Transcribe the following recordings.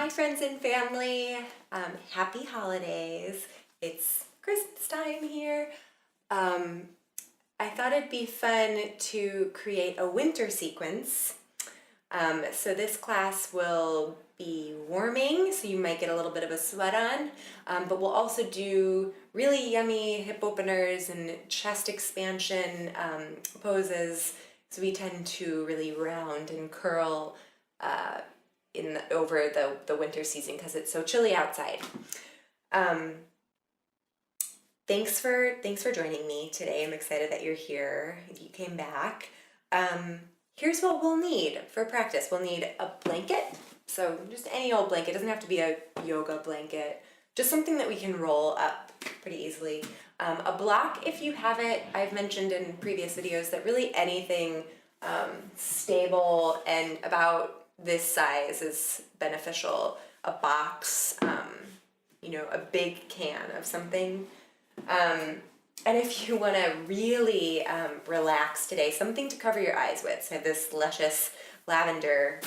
Hi friends and family, happy holidays. It's Christmas time here. I thought it'd be fun to create a winter sequence. So this class will be warming, so you might get a little bit of a sweat on, but we'll also do really yummy hip openers and chest expansion poses. So we tend to really round and curl over the winter season because it's so chilly outside. Thanks for joining me today. I'm excited that you're here. You came back. Here's what we'll need for practice. We'll need a blanket, so just any old blanket. It doesn't have to be a yoga blanket, just something that we can roll up pretty easily. A block if you have it. I've mentioned in previous videos that really anything stable and about this size is beneficial. A box, a big can of something. And if you want to really relax today, something to cover your eyes with. So I have this luscious lavender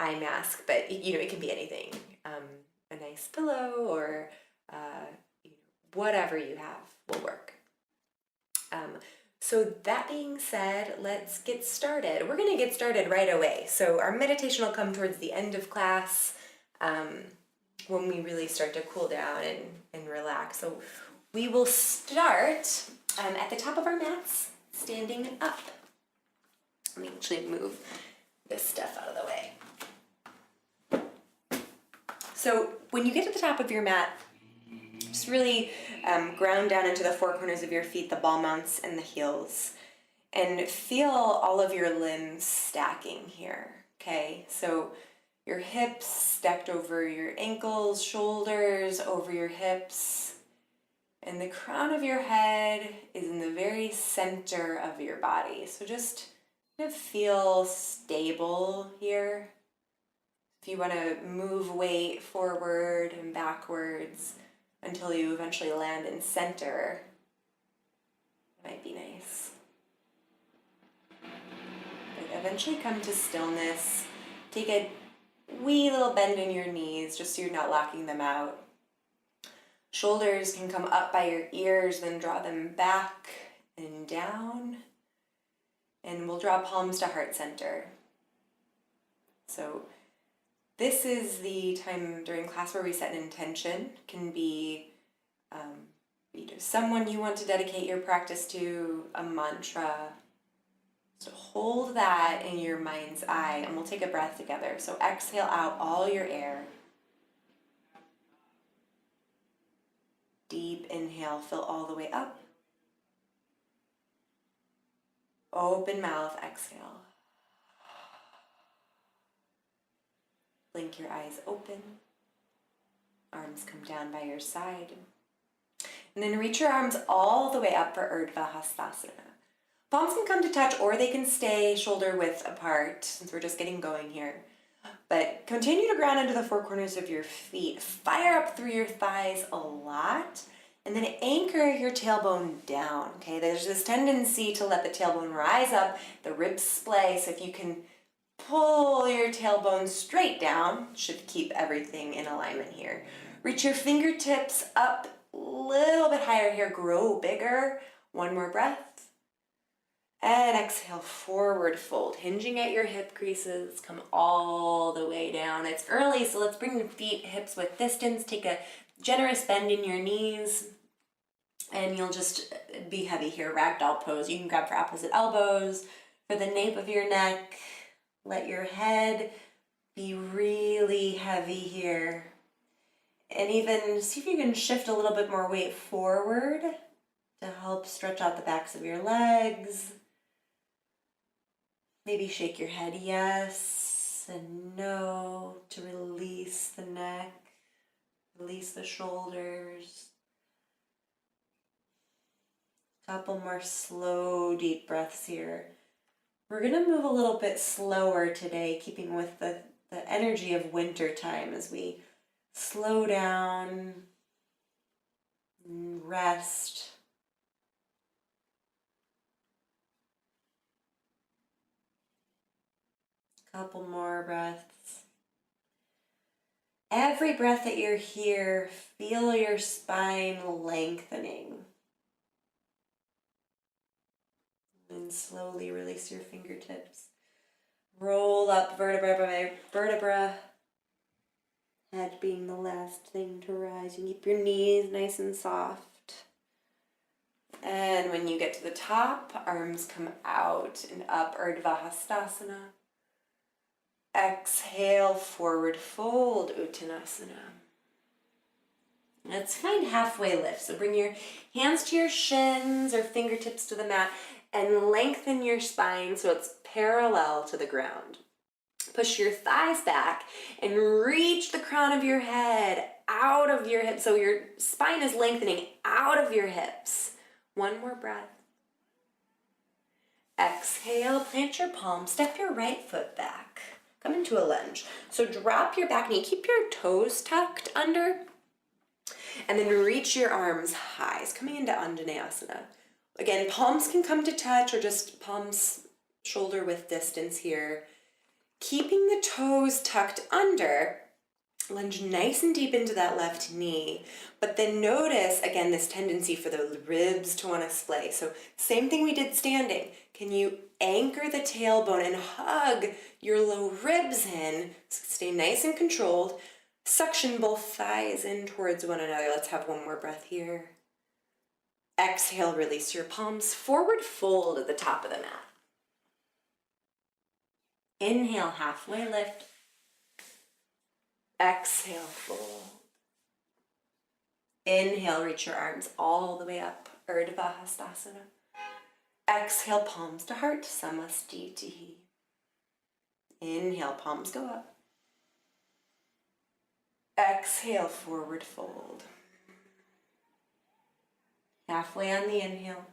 eye mask, but it can be anything. A nice pillow or whatever you have will work. So that being said, let's get started. We're going to get started right away. So our meditation will come towards the end of class when we really start to cool down and relax. So we will start at the top of our mats, standing up. Let me actually move this stuff out of the way. So when you get to the top of your mat, just really ground down into the four corners of your feet, the ball mounts and the heels, and feel all of your limbs stacking here, okay? So your hips stacked over your ankles, shoulders over your hips, and the crown of your head is in the very center of your body. So just kind of feel stable here. If you want to move weight forward and backwards until you eventually land in center, it might be nice. But eventually come to stillness. Take a wee little bend in your knees just so you're not locking them out. Shoulders can come up by your ears, then draw them back and down. And we'll draw palms to heart center. So this is the time during class where we set an intention. It can be either someone you want to dedicate your practice to, a mantra. So hold that in your mind's eye, and we'll take a breath together. So exhale out all your air. Deep inhale, fill all the way up. Open mouth, exhale. Blink your eyes open. Arms come down by your side. And then reach your arms all the way up for Urdhva Hastasana. Palms can come to touch or they can stay shoulder width apart since we're just getting going here. But continue to ground into the four corners of your feet. Fire up through your thighs a lot. And then anchor your tailbone down, okay? There's this tendency to let the tailbone rise up, the ribs splay. So if you can pull your tailbone straight down, should keep everything in alignment here. Reach your fingertips up a little bit higher here, grow bigger. One more breath. And exhale, forward fold, hinging at your hip creases, come all the way down. It's early, so let's bring the feet, hips width distance. Take a generous bend in your knees, and you'll just be heavy here, ragdoll pose. You can grab for opposite elbows, for the nape of your neck. Let your head be really heavy here. And even see if you can shift a little bit more weight forward to help stretch out the backs of your legs. Maybe shake your head yes and no to release the neck, release the shoulders. Couple more slow, deep breaths here. We're going to move a little bit slower today, keeping with the energy of winter time as we slow down, rest. Couple more breaths. Every breath that you're here, feel your spine lengthening. And slowly release your fingertips. Roll up vertebra by vertebra. Head being the last thing to rise. You keep your knees nice and soft. And when you get to the top, arms come out and up, Urdhva Hastasana. Exhale, forward fold, Uttanasana. Let's find halfway lift. So bring your hands to your shins or fingertips to the mat and lengthen your spine so it's parallel to the ground. Push your thighs back and reach the crown of your head out of your hips. So your spine is lengthening out of your hips. One more breath. Exhale, plant your palm, step your right foot back. Come into a lunge. So drop your back knee, keep your toes tucked under, and then reach your arms high. So coming into Anjaneyasana. Again, palms can come to touch or just palms shoulder width distance here. Keeping the toes tucked under, lunge nice and deep into that left knee, but then notice, again, this tendency for the ribs to want to splay. So same thing we did standing. Can you anchor the tailbone and hug your low ribs in? Stay nice and controlled. Suction both thighs in towards one another. Let's have one more breath here. Exhale, release your palms. Forward fold at the top of the mat. Inhale, halfway lift. Exhale, fold. Inhale, reach your arms all the way up, Urdhva Hastasana. Exhale, palms to heart, Samastitihi. Inhale, palms go up. Exhale, forward fold. Halfway on the inhale.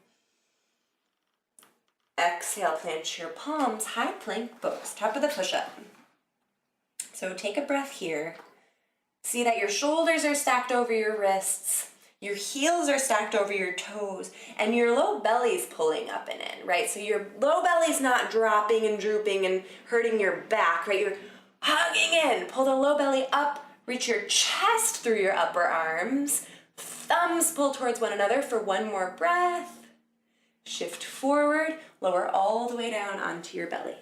Exhale, plant your palms, high plank pose, top of the push-up. So take a breath here. See that your shoulders are stacked over your wrists, your heels are stacked over your toes, and your low belly's pulling up and in, right? So your low belly's not dropping and drooping and hurting your back, right? You're hugging in. Pull the low belly up, reach your chest through your upper arms. Thumbs pull towards one another for one more breath. Shift forward, lower all the way down onto your belly.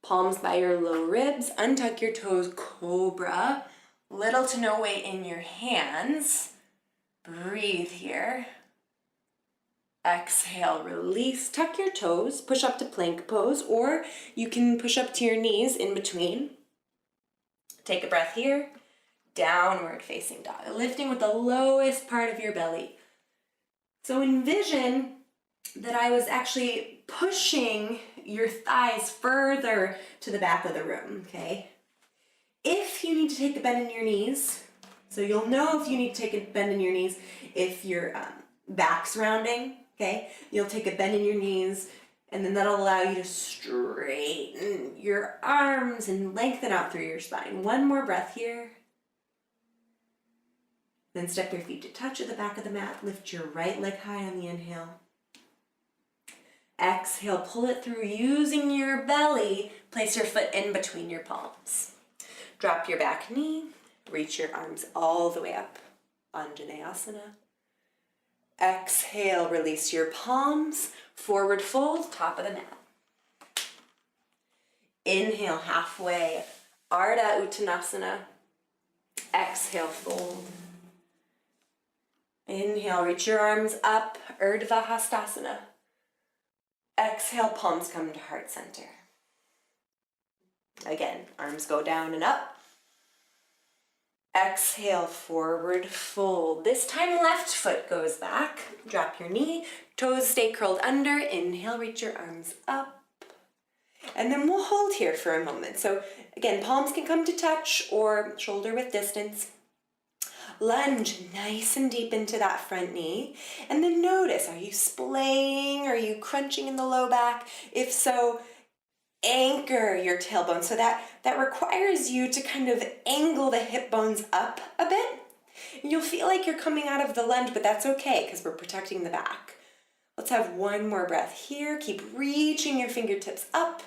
Palms by your low ribs, untuck your toes, cobra. Little to no weight in your hands. Breathe here. Exhale, release, tuck your toes, push up to plank pose, or you can push up to your knees in between. Take a breath here. Downward facing dog, lifting with the lowest part of your belly. So envision that I was actually pushing your thighs further to the back of the room, okay? If you need to take a bend in your knees, so you'll know if you need to take a bend in your knees if your back's rounding, okay? You'll take a bend in your knees, and then that'll allow you to straighten your arms and lengthen out through your spine. One more breath here. Then step your feet to touch at the back of the mat. Lift your right leg high on the inhale. Exhale, pull it through using your belly. Place your foot in between your palms. Drop your back knee. Reach your arms all the way up. Anjaneyasana. Exhale, release your palms. Forward fold, top of the mat. Inhale, halfway. Ardha Uttanasana. Exhale, fold. Inhale, reach your arms up, Urdhva Hastasana. Exhale, palms come to heart center. Again, arms go down and up. Exhale, forward fold. This time left foot goes back. Drop your knee, toes stay curled under. Inhale, reach your arms up. And then we'll hold here for a moment. So again, palms can come to touch or shoulder width distance. Lunge nice and deep into that front knee. And then notice, are you splaying? Are you crunching in the low back? If so, anchor your tailbone. So that requires you to kind of angle the hip bones up a bit. And you'll feel like you're coming out of the lunge, but that's okay because we're protecting the back. Let's have one more breath here. Keep reaching your fingertips up.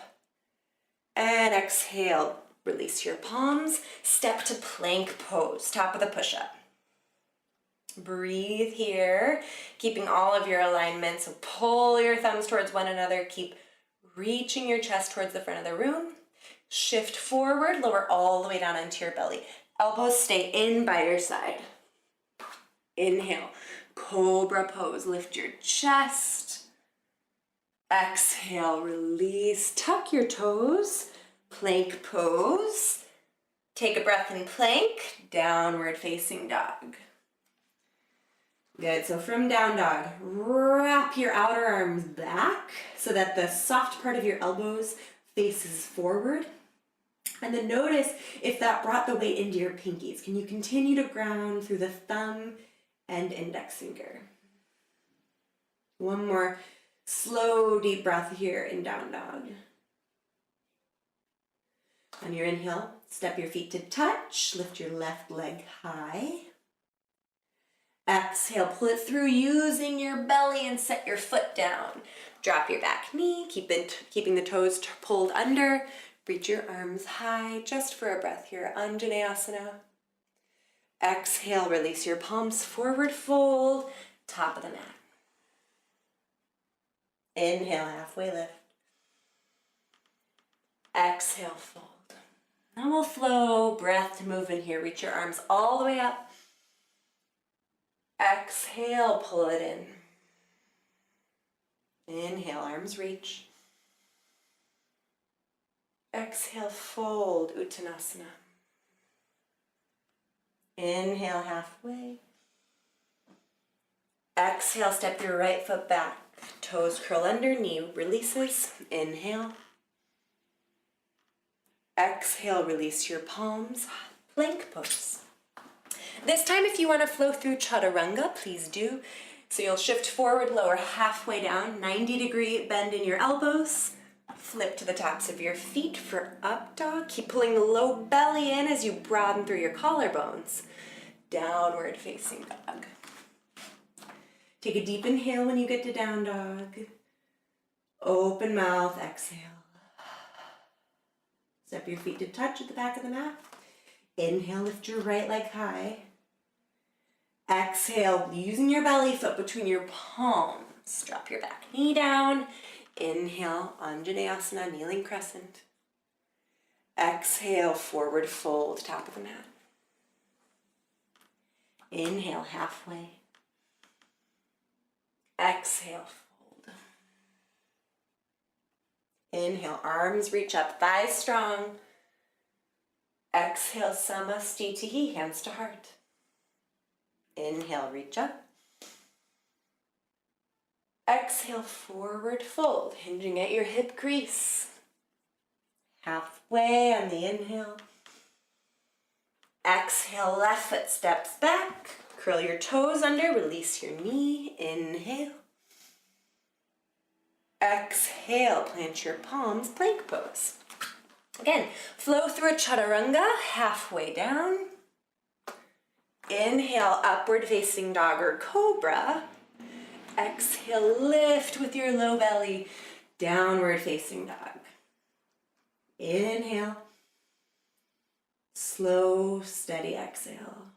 And exhale, Release your palms, step to plank pose, top of the push-up. Breathe here, keeping all of your alignment, so pull your thumbs towards one another, keep reaching your chest towards the front of the room. Shift forward, lower all the way down into your belly. Elbows stay in by your side. Inhale, cobra pose, lift your chest. Exhale, release, tuck your toes, plank pose. Take a breath in plank, downward facing dog. Good, so from down dog, wrap your outer arms back so that the soft part of your elbows faces forward. And then notice if that brought the weight into your pinkies. Can you continue to ground through the thumb and index finger? One more slow, deep breath here in down dog. On your inhale, step your feet to touch, lift your left leg high. Exhale, pull it through using your belly and set your foot down. Drop your back knee, keeping the toes pulled under. Reach your arms high just for a breath here, Anjaneyasana. Exhale, release your palms, forward fold, top of the mat. Inhale, halfway lift. Exhale, fold. Now we'll flow, breath to move in here. Reach your arms all the way up. Exhale, pull it in. Inhale, arms reach. Exhale, fold, Uttanasana. Inhale, halfway. Exhale, step your right foot back. Toes curl under, knee releases. Inhale. Exhale, release your palms. Plank pose. This time, if you want to flow through chaturanga, please do. So you'll shift forward, lower halfway down, 90-degree bend in your elbows. Flip to the tops of your feet for up dog. Keep pulling the low belly in as you broaden through your collarbones. Downward facing dog. Take a deep inhale when you get to down dog. Open mouth, exhale. Step your feet to touch at the back of the mat. Inhale, lift your right leg high. Exhale, using your belly, foot between your palms. Drop your back knee down. Inhale, Anjaneyasana, kneeling crescent. Exhale, forward fold, top of the mat. Inhale, halfway. Exhale, fold. Inhale, arms reach up, thighs strong. Exhale, Samastitihi, hands to heart. Inhale, reach up. Exhale, forward fold, hinging at your hip crease. Halfway on the inhale. Exhale, left foot steps back. Curl your toes under, release your knee. Inhale. Exhale, plant your palms, plank pose. Again, flow through a chaturanga, halfway down. Inhale, upward facing dog or cobra. Exhale, lift with your low belly, downward facing dog. Inhale. Slow, steady exhale.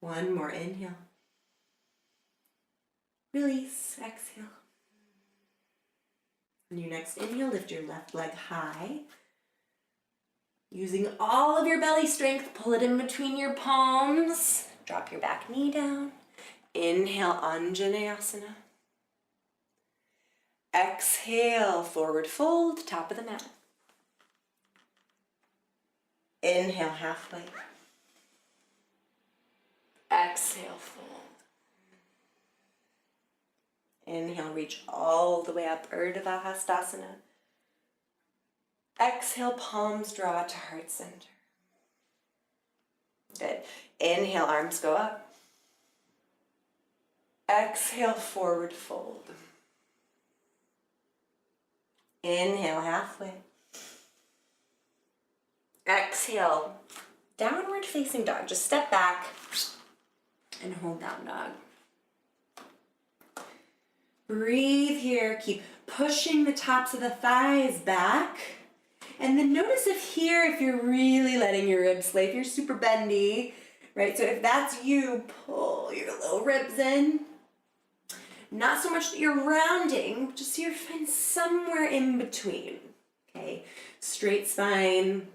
One more inhale. Release, exhale. On your next inhale, lift your left leg high. Using all of your belly strength, pull it in between your palms. Drop your back knee down. Inhale, Anjaneyasana. Exhale, forward fold, top of the mat. Inhale, halfway. Exhale, fold. Inhale, reach all the way up, Urdhva Hastasana. Exhale, palms draw to heart center. Good. Inhale, arms go up. Exhale, forward fold. Inhale, halfway. Exhale, downward facing dog. Just step back and hold down dog. Breathe here. Keep pushing the tops of the thighs back. And then notice if you're really letting your ribs lay, if you're super bendy, right? So if that's you, pull your little ribs in. Not so much that you're rounding, just so you're finding somewhere in between, okay? Straight spine,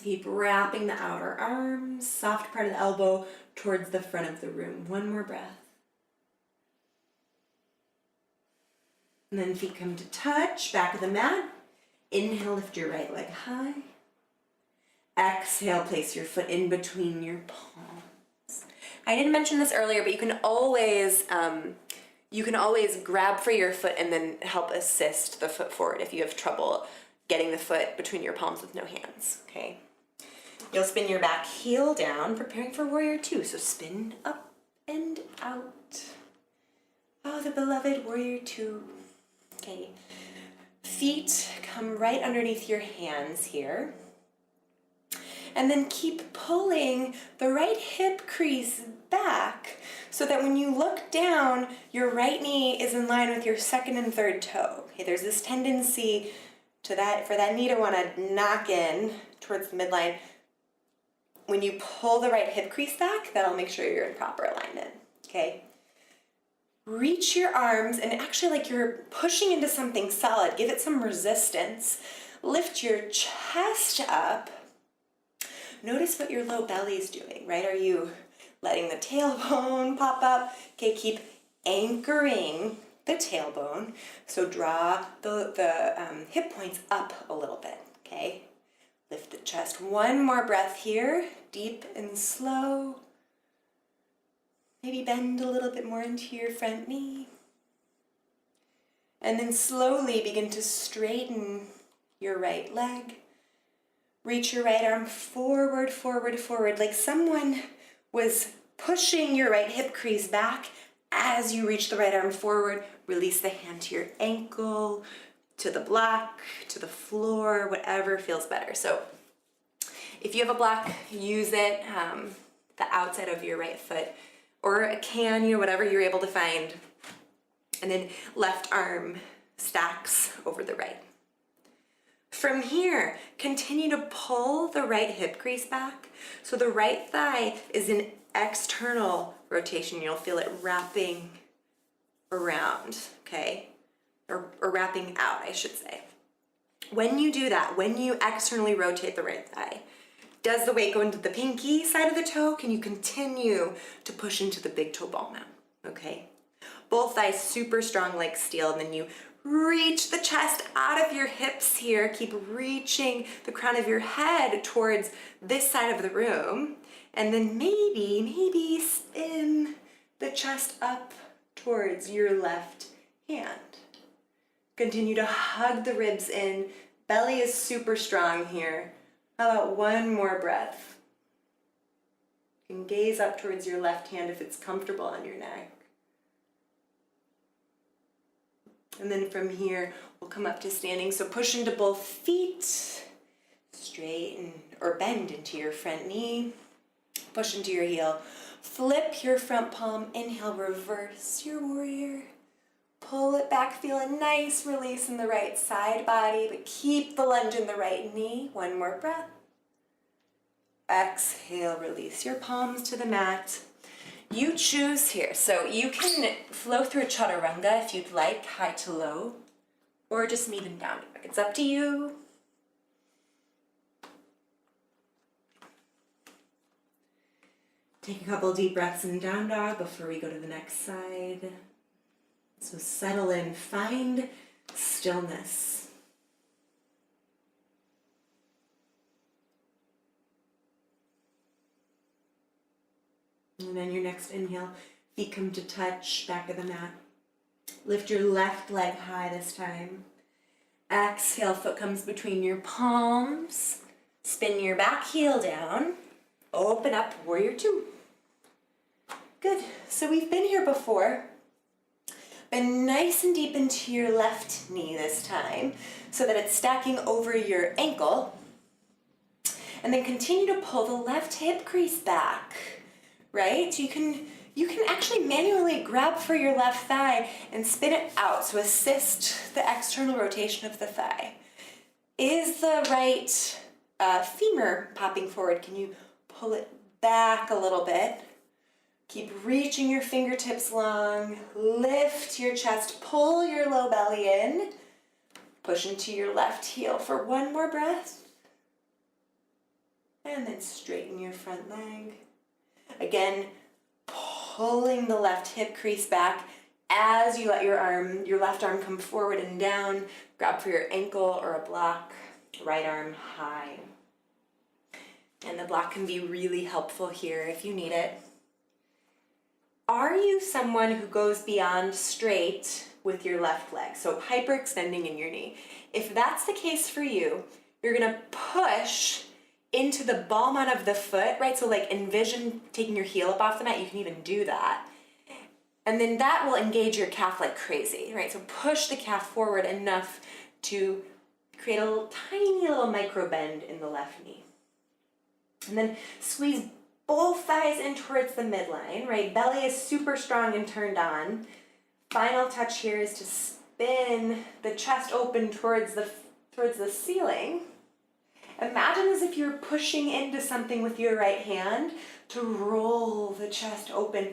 keep wrapping the outer arms, soft part of the elbow towards the front of the room. One more breath. And then feet come to touch, back of the mat. Inhale, lift your right leg high. Exhale, place your foot in between your palms. I didn't mention this earlier, but you can always grab for your foot and then help assist the foot forward if you have trouble getting the foot between your palms with no hands, okay? You'll spin your back heel down, preparing for warrior two. So spin up and out. Oh, the beloved warrior two. Okay. Feet come right underneath your hands here. And then keep pulling the right hip crease back so that when you look down, your right knee is in line with your second and third toe. Okay, there's this tendency for that knee to want to knock in towards the midline. When you pull the right hip crease back, that'll make sure you're in proper alignment, okay? Reach your arms and actually like you're pushing into something solid. Give it some resistance. Lift your chest up. Notice what your low belly is doing, right? Are you letting the tailbone pop up? Okay, keep anchoring the tailbone. So draw the hip points up a little bit, okay? Lift the chest. One more breath here, deep and slow. Maybe bend a little bit more into your front knee. And then slowly begin to straighten your right leg. Reach your right arm forward, forward, forward, like someone was pushing your right hip crease back. As you reach the right arm forward, release the hand to your ankle, to the block, to the floor, whatever feels better. So if you have a block, use it, the outside of your right foot, or a can, whatever you're able to find. And then left arm stacks over the right. From here, continue to pull the right hip crease back. So the right thigh is in external rotation. You'll feel it wrapping around, okay? Or wrapping out, I should say. When you do that, when you externally rotate the right thigh, does the weight go into the pinky side of the toe? Can you continue to push into the big toe ball now, okay? Both thighs super strong like steel, and then you reach the chest out of your hips here. Keep reaching the crown of your head towards this side of the room. And then maybe spin the chest up towards your left hand. Continue to hug the ribs in. Belly is super strong here. How about one more breath? You can gaze up towards your left hand if it's comfortable on your neck. And then from here, we'll come up to standing. So push into both feet, straighten or bend into your front knee, push into your heel, flip your front palm, inhale, reverse your warrior, pull it back, feel a nice release in the right side body, but keep the lunge in the right knee. One more breath. Exhale, release your palms to the mat. You choose here. So you can flow through chaturanga if you'd like, high to low, or just meet in down dog. It's up to you. Take a couple deep breaths in down dog before we go to the next side. So settle in, find stillness. And then your next inhale, feet come to touch, back of the mat. Lift your left leg high this time. Exhale, foot comes between your palms. Spin your back heel down. Open up, warrior two. Good, so we've been here before. Bend nice and deep into your left knee this time so that it's stacking over your ankle. And then continue to pull the left hip crease back. Right? You can actually manually grab for your left thigh and spin it out, so assist the external rotation of the thigh. Is the right femur popping forward? Can you pull it back a little bit? Keep reaching your fingertips long. Lift your chest, pull your low belly in. Push into your left heel for one more breath. And then straighten your front leg. Again, pulling the left hip crease back as you let your left arm come forward and down. Grab for your ankle or a block. Right arm high. And the block can be really helpful here if you need it. Are you someone who goes beyond straight with your left leg? So hyperextending in your knee. If that's the case for you, you're gonna push into the ball mount of the foot, right? So like envision taking your heel up off the mat. You can even do that. And then that will engage your calf like crazy, right? So push the calf forward enough to create a little, tiny little micro bend in the left knee. And then squeeze both thighs in towards the midline, right? Belly is super strong and turned on. Final touch here is to spin the chest open towards the ceiling. Imagine as if you're pushing into something with your right hand to roll the chest open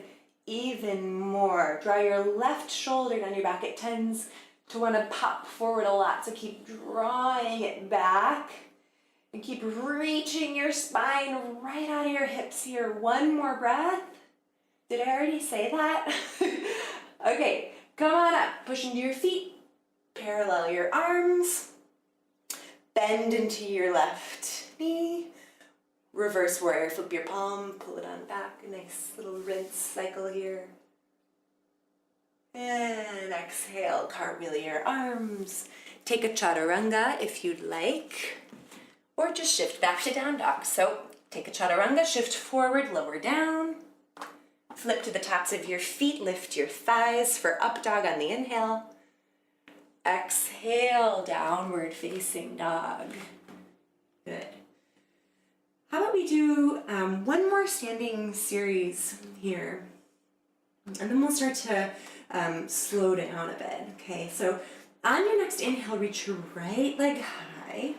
even more. Draw your left shoulder down your back. It tends to want to pop forward a lot, so keep drawing it back. And keep reaching your spine right out of your hips here. One more breath. Did I already say that? Okay, come on up. Push into your feet. Parallel your arms. Bend into your left knee. Reverse warrior. Flip your palm. Pull it on back. A nice little rinse cycle here. And exhale. Cartwheel your arms. Take a chaturanga if you'd like. Or just shift back to down dog. So take a chaturanga, shift forward, lower down. Flip to the tops of your feet, lift your thighs for up dog on the inhale. Exhale, downward facing dog. Good. How about we do one more standing series here. And then we'll start to slow down a bit. Okay, so on your next inhale, reach your right leg high.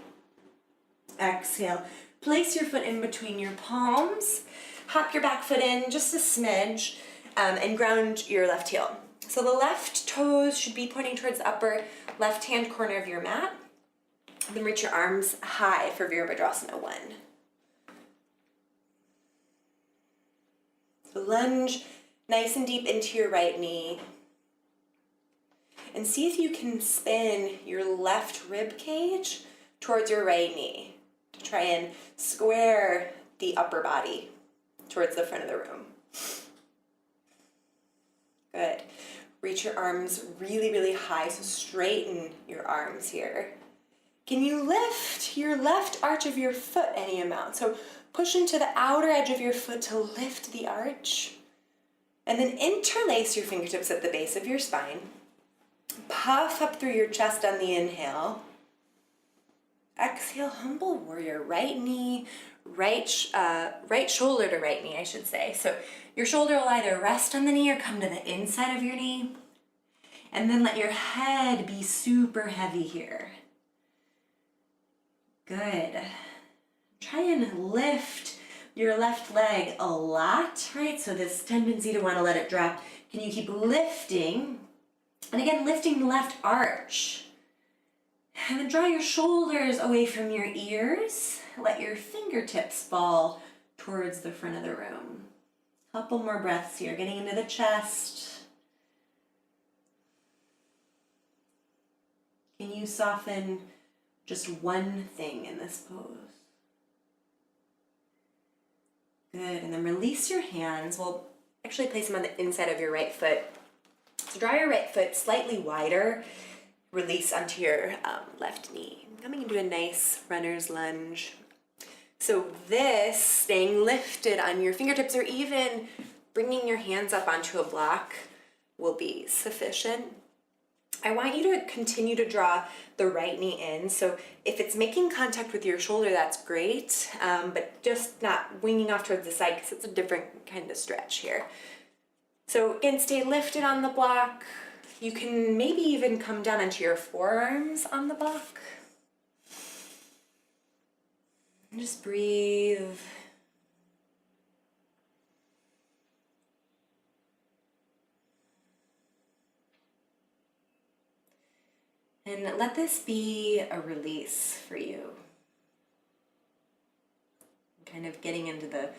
Exhale, place your foot in between your palms, hop your back foot in just a smidge, and ground your left heel. So the left toes should be pointing towards the upper left-hand corner of your mat. Then reach your arms high for Virabhadrasana 1. So lunge nice and deep into your right knee. And see if you can spin your left rib cage towards your right knee. Try and square the upper body towards the front of the room. Good. Reach your arms really, really high, so straighten your arms here. Can you lift your left arch of your foot any amount? So push into the outer edge of your foot to lift the arch. And then interlace your fingertips at the base of your spine. Puff up through your chest on the inhale. Exhale, humble warrior, right knee, right shoulder to right knee, I should say. So your shoulder will either rest on the knee or come to the inside of your knee. And then let your head be super heavy here. Good. Try and lift your left leg a lot, right? So this tendency to want to let it drop. Can you keep lifting? And again, lifting the left arch. And then draw your shoulders away from your ears. Let your fingertips fall towards the front of the room. Couple more breaths here, getting into the chest. Can you soften just one thing in this pose? Good, and then release your hands. We'll actually place them on the inside of your right foot. So draw your right foot slightly wider. Release onto your left knee. Coming into a nice runner's lunge. So this, staying lifted on your fingertips or even bringing your hands up onto a block will be sufficient. I want you to continue to draw the right knee in. So if it's making contact with your shoulder, that's great, but just not winging off towards the side because it's a different kind of stretch here. So again, stay lifted on the block. You can maybe even come down onto your forearms on the block. And just breathe. And let this be a release for you. Kind of getting into the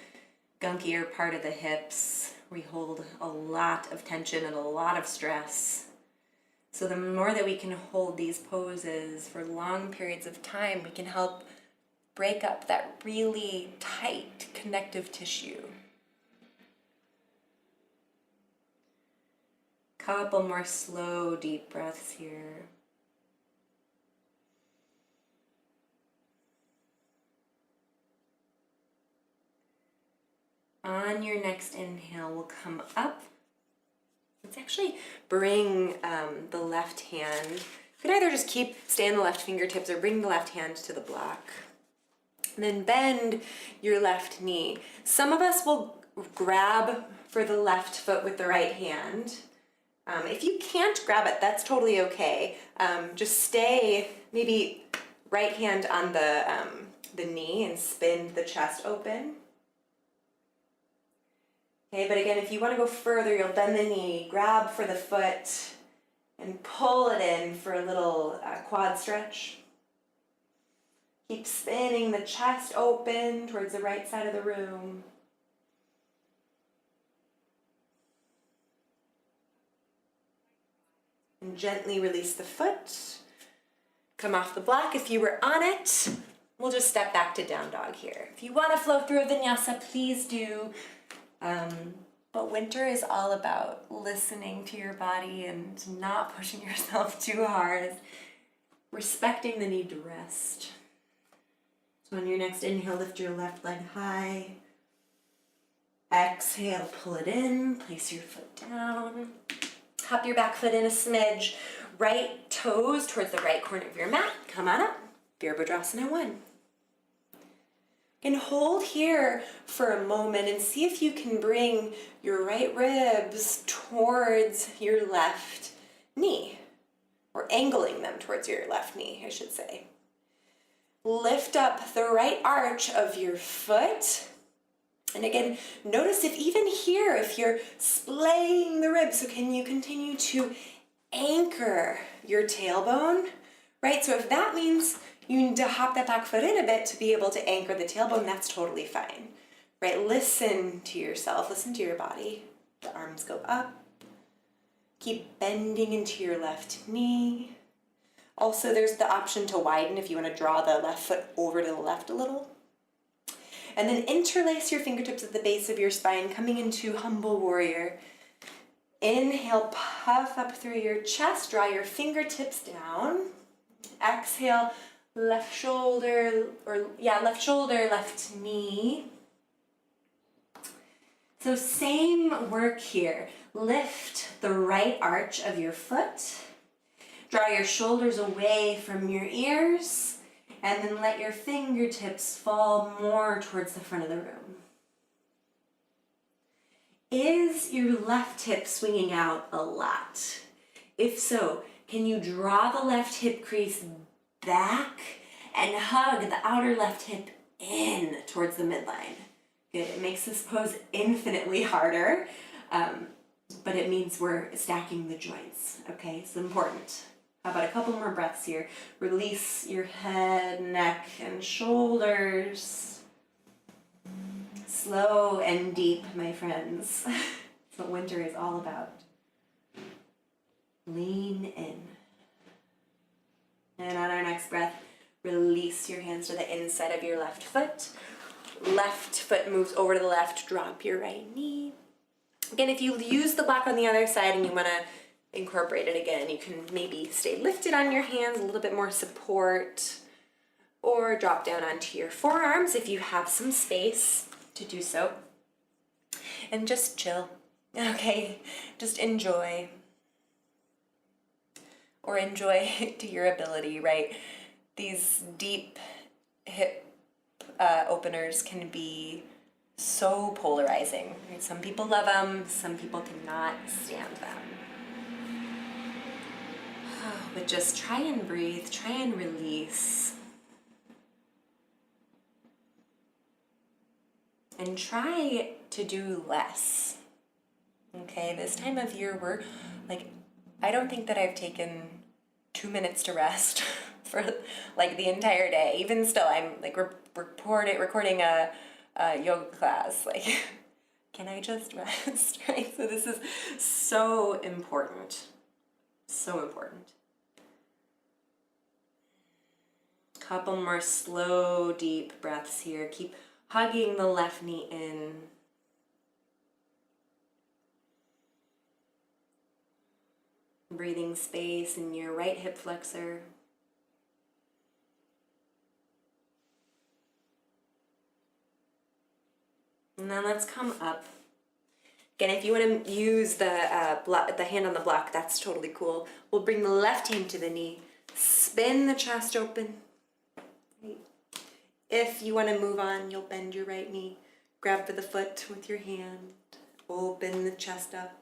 gunkier part of the hips. We hold a lot of tension and a lot of stress. So the more that we can hold these poses for long periods of time, we can help break up that really tight connective tissue. Couple more slow, deep breaths here. On your next inhale, we'll come up. Let's actually bring the left hand. You can either just stay on the left fingertips or bring the left hand to the block. And then bend your left knee. Some of us will grab for the left foot with the right hand. If you can't grab it, that's totally okay. Just stay maybe right hand on the knee and spin the chest open. Okay, but again, if you want to go further, you'll bend the knee, grab for the foot, and pull it in for a little quad stretch. Keep spinning the chest open towards the right side of the room. And gently release the foot. Come off the block. If you were on it, we'll just step back to down dog here. If you want to flow through a vinyasa, please do. But winter is all about listening to your body and not pushing yourself too hard, respecting the need to rest. So on your next inhale, lift your left leg high. Exhale, pull it in, place your foot down. Hop your back foot in a smidge. Right toes towards the right corner of your mat. Come on up. Virabhadrasana 1. And hold here for a moment and see if you can bring your right ribs towards your left knee, or angling them towards your left knee, I should say. Lift up the right arch of your foot. And again, notice if even here, if you're splaying the ribs, so can you continue to anchor your tailbone, right? So if that means you need to hop that back foot in a bit to be able to anchor the tailbone, that's totally fine, right? Listen to yourself, listen to your body. The arms go up. Keep bending into your left knee. Also, there's the option to widen if you want to draw the left foot over to the left a little. And then interlace your fingertips at the base of your spine, coming into humble warrior. Inhale, puff up through your chest, draw your fingertips down. Exhale, left shoulder, left knee. So same work here. Lift the right arch of your foot. Draw your shoulders away from your ears, and then let your fingertips fall more towards the front of the room. Is your left hip swinging out a lot? If so, can you draw the left hip crease back and hug the outer left hip in towards the midline? Good. It makes this pose infinitely harder, but it means we're stacking the joints, okay? It's important. How about a couple more breaths here? Release your head, neck, and shoulders. Slow and deep, my friends. That's what winter is all about. Lean in. And on our next breath, release your hands to the inside of your left foot. Left foot moves over to the left, drop your right knee. Again, if you use the block on the other side and you want to incorporate it again, you can maybe stay lifted on your hands, a little bit more support, or drop down onto your forearms if you have some space to do so. And just chill, okay? Just enjoy. Or enjoy to your ability, right? These deep hip openers can be so polarizing. Right? Some people love them, some people cannot stand them. But just try and breathe, try and release. and try to do less. Okay, this time of year we're like, I don't think that I've taken 2 minutes to rest for like the entire day. Even still, I'm like recording a yoga class. Like, can I just rest? Right? So this is so important. So important. Couple more slow, deep breaths here. Keep hugging the left knee in. Breathing space in your right hip flexor. And then let's come up. Again, if you want to use the hand on the block, that's totally cool. We'll bring the left hand to the knee. Spin the chest open. If you want to move on, you'll bend your right knee. Grab for the foot with your hand. Open the chest up.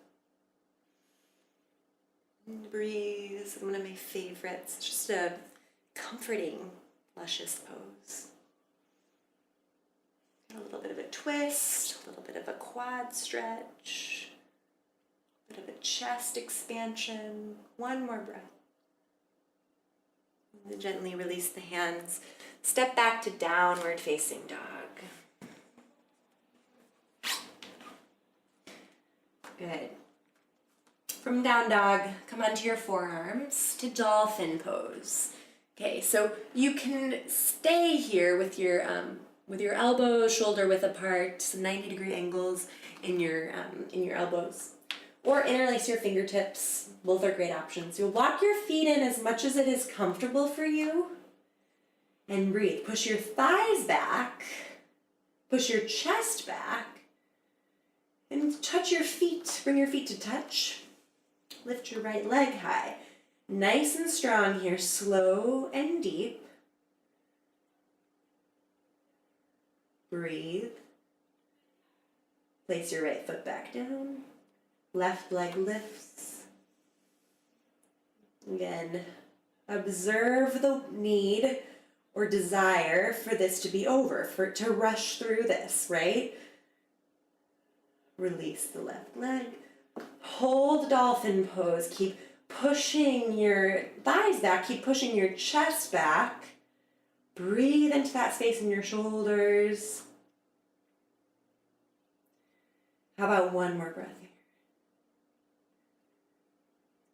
Breathe. This is one of my favorites. It's just a comforting, luscious pose. A little bit of a twist, a little bit of a quad stretch, a bit of a chest expansion. One more breath. And then gently release the hands. Step back to downward facing dog. Good. From down dog, come onto your forearms to dolphin pose. Okay, so you can stay here with your elbows shoulder width apart, some 90-degree angles in your elbows, or interlace your fingertips. Both are great options. You'll walk your feet in as much as it is comfortable for you, and breathe. Push your thighs back, push your chest back, and touch your feet. Bring your feet to touch. Lift your right leg high. Nice and strong here, slow and deep. Breathe. Place your right foot back down. Left leg lifts. Again, observe the need or desire for this to be over, for it to rush through this, right? Release the left leg. Hold dolphin pose. Keep pushing your thighs back. Keep pushing your chest back. Breathe into that space in your shoulders. How about one more breath here?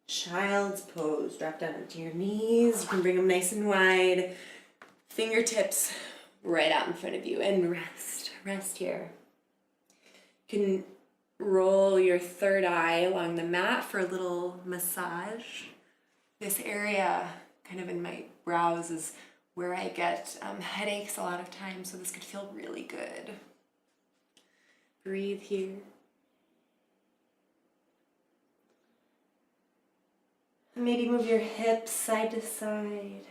Child's pose. Drop down onto your knees. You can bring them nice and wide. Fingertips right out in front of you. And rest. Rest here. You can roll your third eye along the mat for a little massage. This area, kind of in my brows, is where I get headaches a lot of times, so this could feel really good. Breathe here. Maybe move your hips side to side.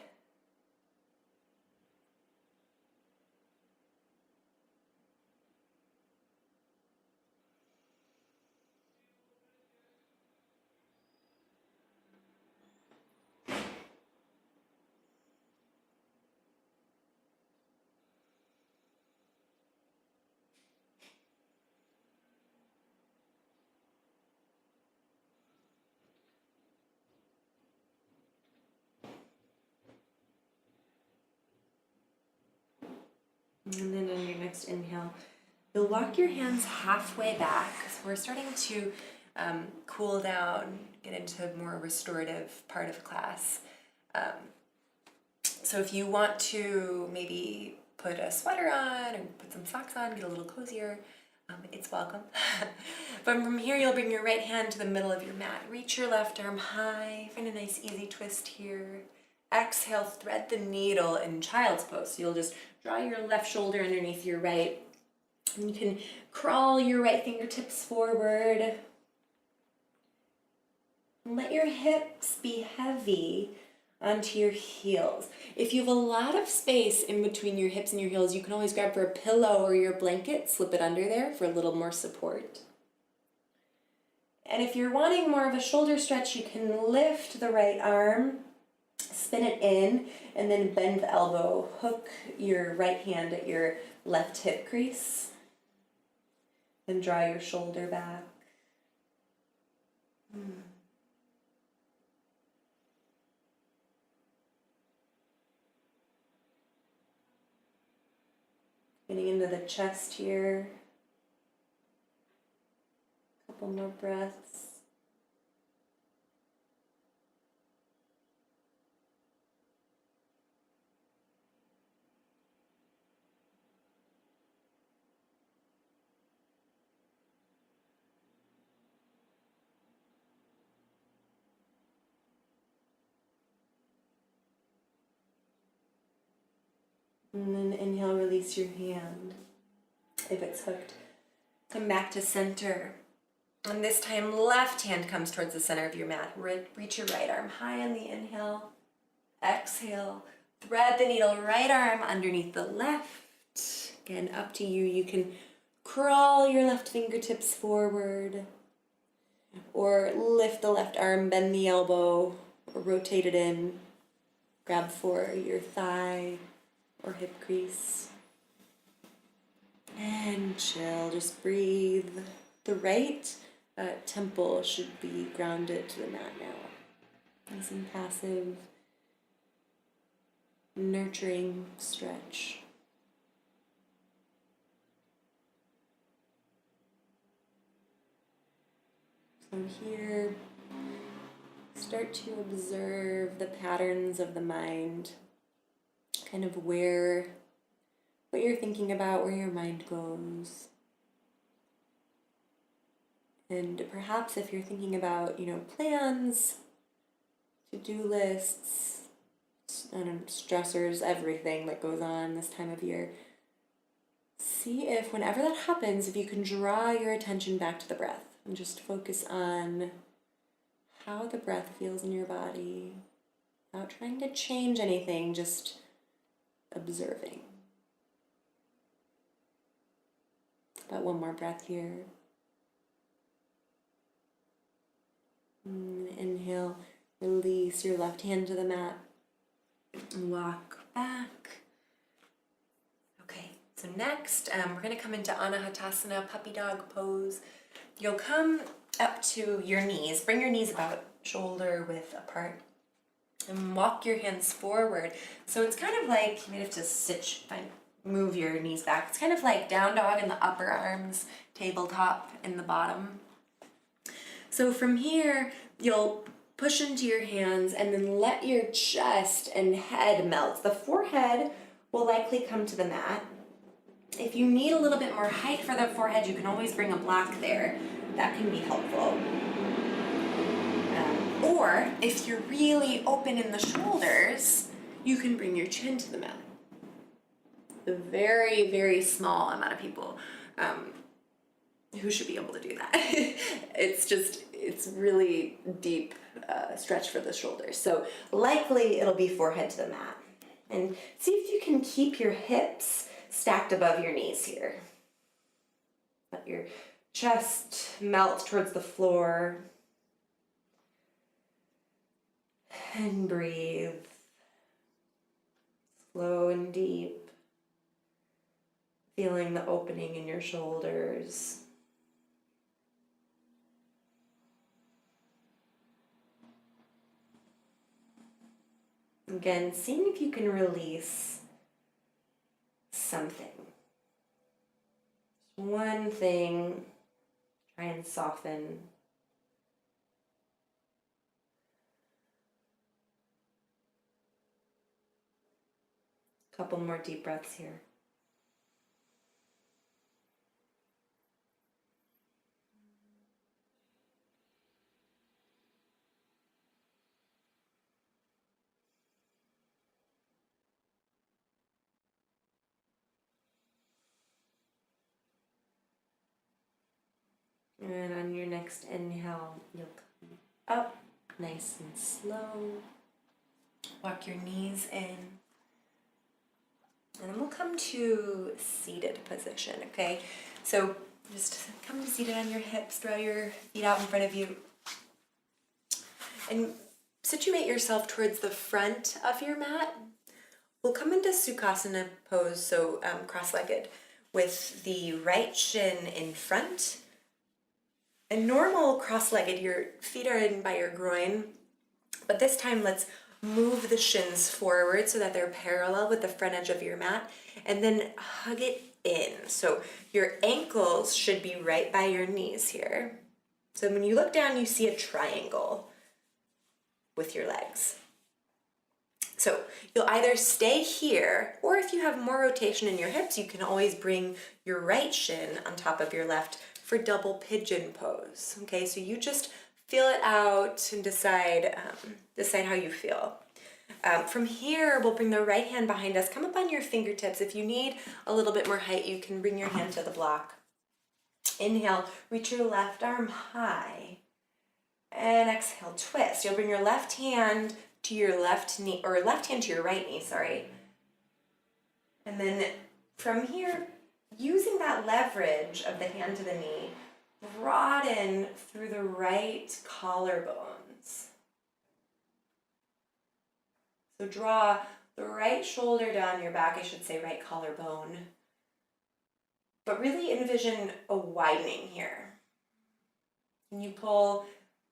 And then on your next inhale, you'll walk your hands halfway back. So we're starting to cool down, get into a more restorative part of class. So if you want to maybe put a sweater on or put some socks on, get a little cozier, it's welcome. But from here, you'll bring your right hand to the middle of your mat. Reach your left arm high. Find a nice easy twist here. Exhale, thread the needle in child's pose. So you'll just draw your left shoulder underneath your right. And you can crawl your right fingertips forward. And let your hips be heavy onto your heels. If you have a lot of space in between your hips and your heels, you can always grab for a pillow or your blanket, slip it under there for a little more support. And if you're wanting more of a shoulder stretch, you can lift the right arm, spin it in, and then bend the elbow. Hook your right hand at your left hip crease. Then draw your shoulder back. Getting into the chest here. Couple more breaths. And then inhale, release your hand. If it's hooked, come back to center. And this time, left hand comes towards the center of your mat. Reach your right arm high on the inhale. Exhale. Thread the needle, right arm underneath the left. Again, up to you. You can crawl your left fingertips forward, or lift the left arm, bend the elbow, or rotate it in. Grab for your thigh or hip crease. And chill, just breathe. The right temple should be grounded to the mat now. Nice and passive, nurturing stretch. So here, start to observe the patterns of the mind, kind of what you're thinking about, where your mind goes. And perhaps if you're thinking about, plans, to-do lists, stressors, everything that goes on this time of year, see if whenever that happens, if you can draw your attention back to the breath and just focus on how the breath feels in your body, without trying to change anything, just observing. About one more breath here. Inhale, release your left hand to the mat, and walk back. Okay, so next we're going to come into Anahatasana, puppy dog pose. You'll come up to your knees, bring your knees about shoulder width apart, and walk your hands forward. So it's kind of like, you may have to move your knees back. It's kind of like down dog in the upper arms, tabletop in the bottom. So from here, you'll push into your hands and then let your chest and head melt. The forehead will likely come to the mat. If you need a little bit more height for the forehead, you can always bring a block there. That can be helpful. Or if you're really open in the shoulders, you can bring your chin to the mat. A very, very small amount of people who should be able to do that. It's really deep stretch for the shoulders. So likely it'll be forehead to the mat. And see if you can keep your hips stacked above your knees here. Let your chest melt towards the floor. And breathe. Slow and deep. Feeling the opening in your shoulders. Again, seeing if you can release something. Just one thing, try and soften. Couple more deep breaths here. And on your next inhale, you'll come up nice and slow. Walk your knees in. And then we'll come to seated position, okay? So just come to seated on your hips, throw your feet out in front of you. And situate yourself towards the front of your mat. We'll come into Sukhasana pose, so cross-legged. with the right shin in front. And normal cross-legged, your feet are in by your groin, but this time let's move the shins forward so that they're parallel with the front edge of your mat, and then hug it in. So your ankles should be right by your knees here. So when you look down, you see a triangle with your legs. So you'll either stay here, or if you have more rotation in your hips, you can always bring your right shin on top of your left for double pigeon pose. Okay, so you just feel it out and decide how you feel. From here, we'll bring the right hand behind us. Come up on your fingertips. If you need a little bit more height, you can bring your hand to the block. Inhale, reach your left arm high. And exhale, twist. You'll bring your left hand to your left knee, or left hand to your right knee, sorry. And then from here, using that leverage of the hand to the knee, broaden through the right collarbones. So draw the right shoulder down your back, I should say right collarbone. But really envision a widening here. And you pull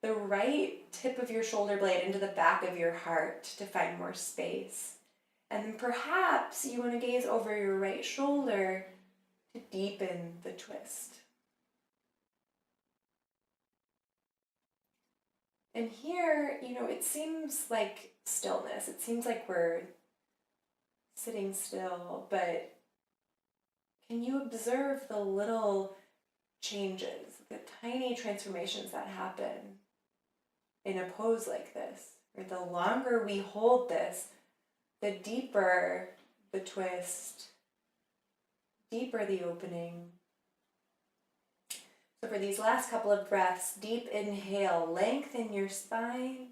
the right tip of your shoulder blade into the back of your heart to find more space. And then perhaps you want to gaze over your right shoulder to deepen the twist. And here, it seems like stillness. It seems like we're sitting still, but can you observe the little changes, the tiny transformations that happen in a pose like this? Or the longer we hold this, the deeper the twist, deeper the opening. So for these last couple of breaths, deep inhale, lengthen your spine.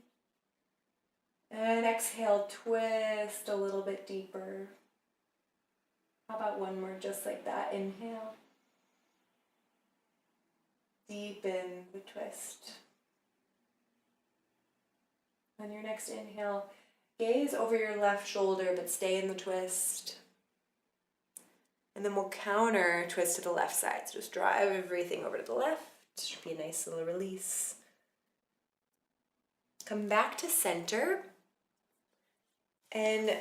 And exhale, twist a little bit deeper. How about one more just like that? Inhale. Deepen the twist. On your next inhale, gaze over your left shoulder, but stay in the twist. And then we'll counter twist to the left side. So just draw everything over to the left. Should be a nice little release. Come back to center. And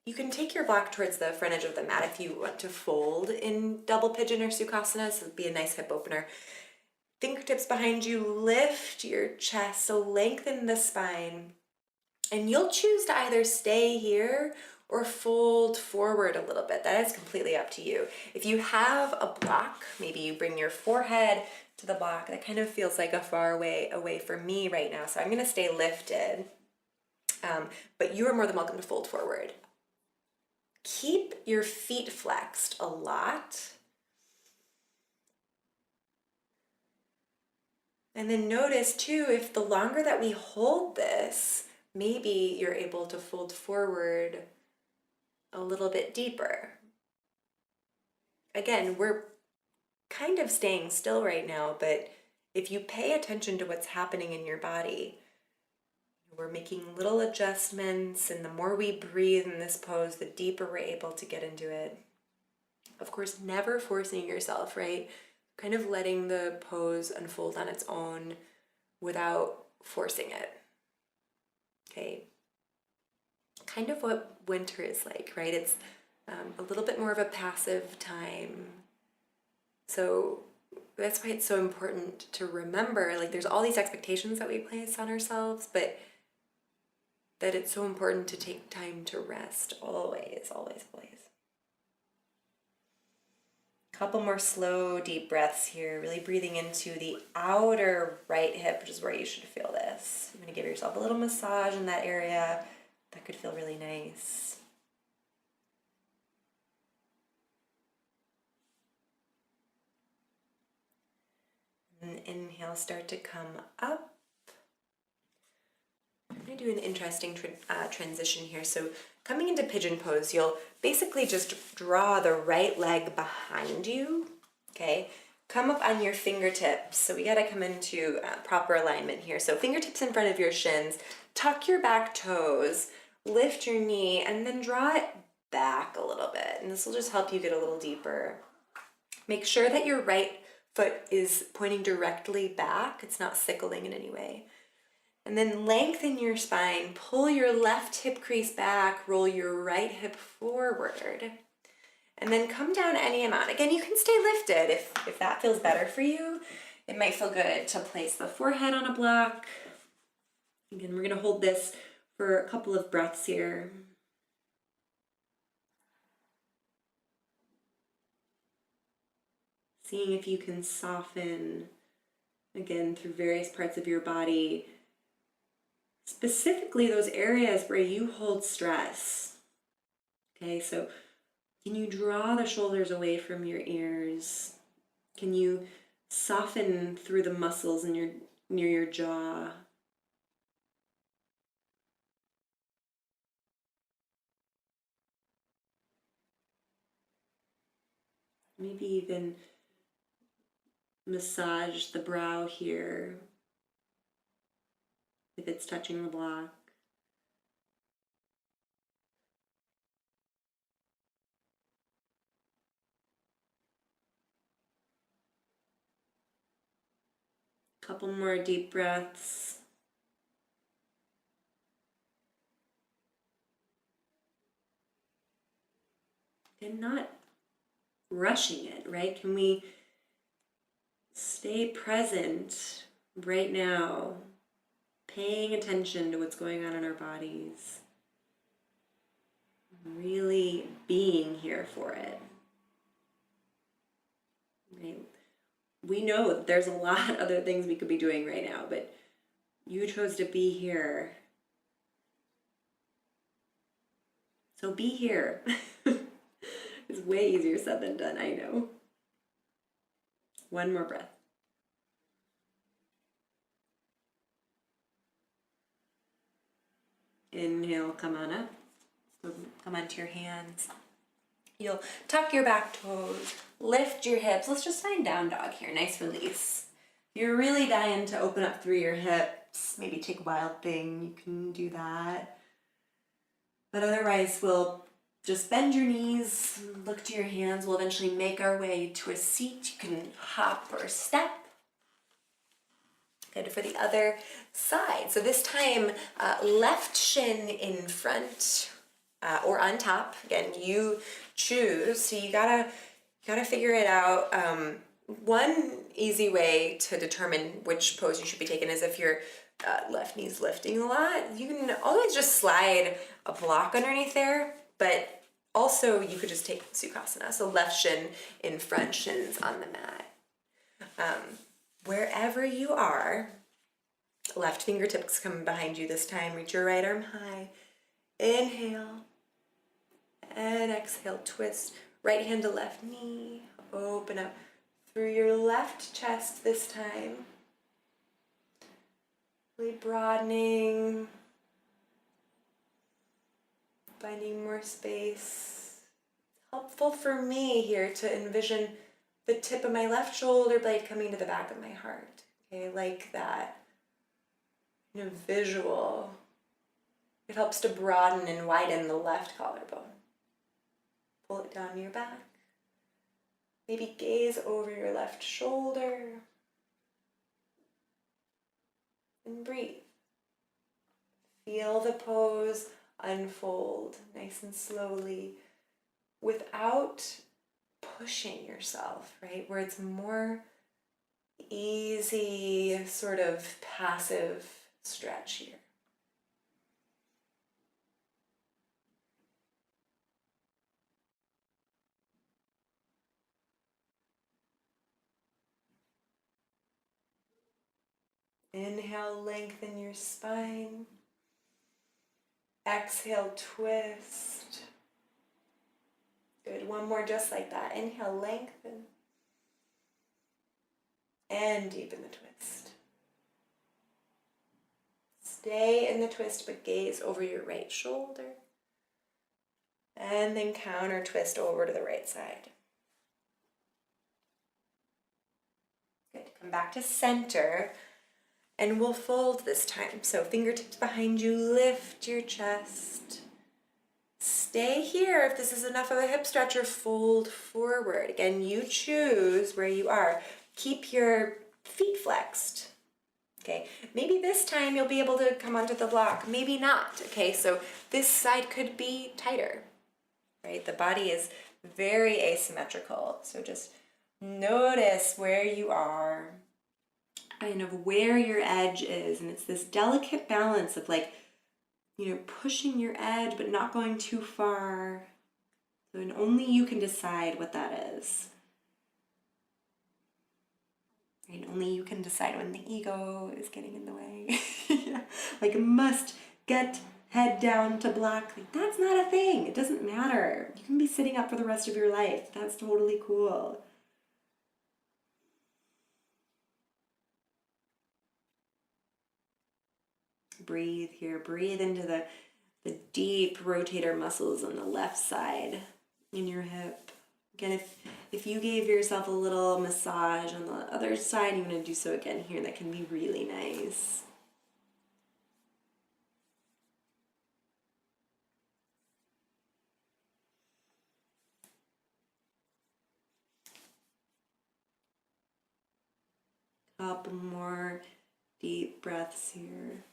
you can take your block towards the front edge of the mat if you want to fold in double pigeon or sukhasana. So it'd be a nice hip opener. Fingertips behind you, lift your chest, so lengthen the spine. And you'll choose to either stay here or fold forward a little bit. That is completely up to you. If you have a block, maybe you bring your forehead to the block. That kind of feels like a far way away for me right now. So I'm gonna stay lifted, but you are more than welcome to fold forward. Keep your feet flexed a lot. And then notice too, if the longer that we hold this, maybe you're able to fold forward a little bit deeper. Again, we're kind of staying still right now, but if you pay attention to what's happening in your body, we're making little adjustments, and the more we breathe in this pose, the deeper we're able to get into it. Of course, never forcing yourself, right? Kind of letting the pose unfold on its own without forcing it. Okay. Kind of what winter is like, right? It's a little bit more of a passive time. So that's why it's so important to remember, like there's all these expectations that we place on ourselves, but that it's so important to take time to rest always, always, always. Couple more slow, deep breaths here, really breathing into the outer right hip, which is where you should feel this. You're going to give yourself a little massage in that area. That could feel really nice. And inhale, start to come up. I'm going to do an interesting transition here. So coming into pigeon pose, you'll basically just draw the right leg behind you, okay? Come up on your fingertips. So we got to come into proper alignment here. So fingertips in front of your shins, tuck your back toes, lift your knee, and then draw it back a little bit. And this will just help you get a little deeper. Make sure that your right foot is pointing directly back. It's not sickling in any way. And then lengthen your spine. Pull your left hip crease back. Roll your right hip forward. And then come down any amount. Again, you can stay lifted if that feels better for you. It might feel good to place the forehead on a block. Again, we're going to hold this for a couple of breaths here. Seeing if you can soften, again, through various parts of your body, specifically those areas where you hold stress. Okay, so can you draw the shoulders away from your ears? Can you soften through the muscles near your jaw? Maybe even massage the brow here if it's touching the block. Couple more deep breaths. And not rushing it, right? Can we stay present right now, paying attention to what's going on in our bodies, really being here for it, right? We know that there's a lot of other things we could be doing right now, but you chose to be here. So be here. It's way easier said than done, I know. One more breath. Inhale, come on up. So come onto your hands. You'll tuck your back toes, lift your hips. Let's just find down dog here. Nice release. If you're really dying to open up through your hips, maybe take wild thing, you can do that. But otherwise, we'll just bend your knees, look to your hands. We'll eventually make our way to a seat. You can hop or step. Good for the other side. So this time, left shin in front or on top. Again, you choose. So you gotta figure it out. One easy way to determine which pose you should be taking is if your left knee's lifting a lot. You can always just slide a block underneath there, but also you could just take Sukhasana. So left shin in front, shins on the mat. Wherever you are, left fingertips come behind you this time. Reach your right arm high. Inhale. And exhale, twist. Right hand to left knee. Open up through your left chest this time. Really broadening. Finding more space. Helpful for me here to envision the tip of my left shoulder blade coming to the back of my heart. Okay, like that. Visual. It helps to broaden and widen the left collarbone. Pull it down your back. Maybe gaze over your left shoulder. And breathe. Feel the pose unfold nice and slowly without pushing yourself, right? Where it's more easy, sort of passive stretch here. Inhale, lengthen your spine. Exhale, twist. Good, one more just like that. Inhale, lengthen. And deepen the twist. Stay in the twist, but gaze over your right shoulder. And then counter twist over to the right side. Good, come back to center. And we'll fold this time. So fingertips behind you, lift your chest. stay here. If this is enough of a hip stretch, or fold forward. Again, you choose where you are. Keep your feet flexed. Okay, maybe this time you'll be able to come onto the block, maybe not. Okay, so this side could be tighter, right? The body is very asymmetrical. So just notice where you are, kind of where your edge is. And it's this delicate balance of like, you know, pushing your edge but not going too far. So, and only you can decide what that is. Right? Only you can decide when the ego is getting in the way. Yeah. Like, must get head down to block. Like, that's not a thing. It doesn't matter. You can be sitting up for the rest of your life. That's totally cool. Breathe here. Breathe into the deep rotator muscles on the left side in your hip. Again, if you gave yourself a little massage on the other side, you want to do so again here. That can be really nice. Couple more deep breaths here.